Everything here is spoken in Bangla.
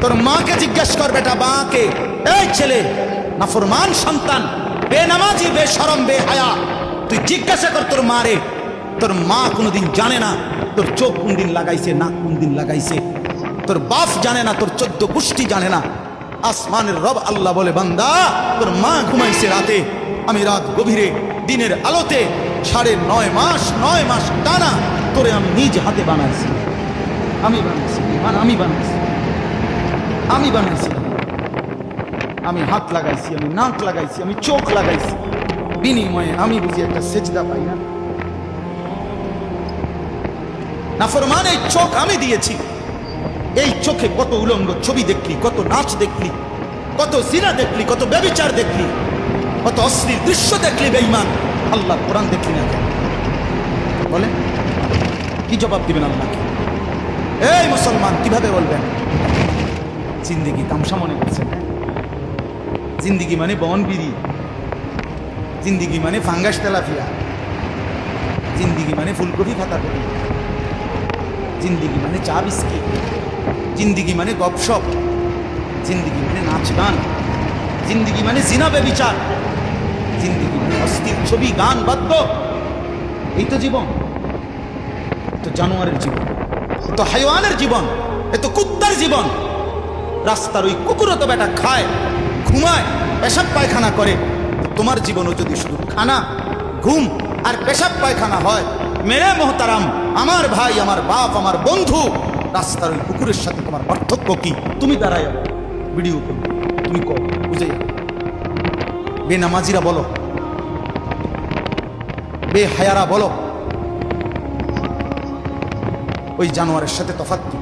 তোর মাকে জিজ্ঞেস কর বেটা, মাকে, এই ছেলে নাফরমান সন্তান, বেনামাজি, বেশরম, বেহায়া, তুই জিজ্ঞাসা কর তোর মারে। তোর মা কোনোদিন জানে না তোর চোখ কোন দিন লাগাইছে, নাক কোন দিন লাগাইছে। তোর বাপ জানে না, তোর 14 গোষ্ঠী জানে না। আসমানের রব আল্লাহ বলে, বান্দা তোর মা ঘুমাইছে রাতে, আমি রাত গভীরে দিনের আলোতে 9.5 মাস টানা তোরে আমি নিজ হাতে বানাইছি। আমি বানাইছি, আমি বানাইছি। আমি হাত লাগাইছি, আমি নাক লাগাইছি, আমি চোখ লাগাইছি, বিনিময়ে আমি বুঝি একটা সেজদা পাই না? নাফরমান এই চোখ আমি দিয়েছি। এই চোখে কত উলঙ্গ ছবি দেখলি, কত নাচ দেখলি, কত জিনা দেখলি, কত ব্যভিচার দেখলি, কত অশ্লীল দৃশ্য দেখলি। বেঈমান, আল্লাহ কোরআন দেখলি না কেন? বলেন, কি জবাব দিবেন আল্লাহকে? এই মুসলমান কিভাবে বলবেন? জিন্দিগি তামসা মনে করছেন? জিন্দিগি মানে বনবিড়ি, জিন্দিগি মানে ফাঙ্গাস তেলাপিয়া, জিন্দিগি মানে ফুলকপি খাতা করি, জিন্দিগি মানে চা বিস্কিট, জিন্দিগি মানে গপসপ, জিন্দিগি মানে নাচ গান, জিন্দিগি মানে জিনা বেবিচার, জিন্দিগি মানে অস্থির ছবি, গান, বাদ্য। এই তো জীবন? তো জানোয়ারের জীবন, তো হাইওয়ানের জীবন, এ তো কুত্তার জীবন। রাস্তার ওই কুকুরও তো বেটা খায়, ঘুমায়, পেশাব পায়খানা করে। তোমার জীবনও যদি শুধু খানা, ঘুম আর পেশাব পায়খানা হয়, মেরে মোহতারাম, আমার ভাই, আমার বাপ, আমার বন্ধু, রাস্তার ওই কুকুরের সাথে তোমার পার্থক্য কি? তুমি দাঁড়ায় ভিডিও করো, তুমি কর, বুঝে যাও। বেনামাজিরা বলো, বেহায়ারা বলো, ওই জানোয়ারের সাথে তফাৎ কি?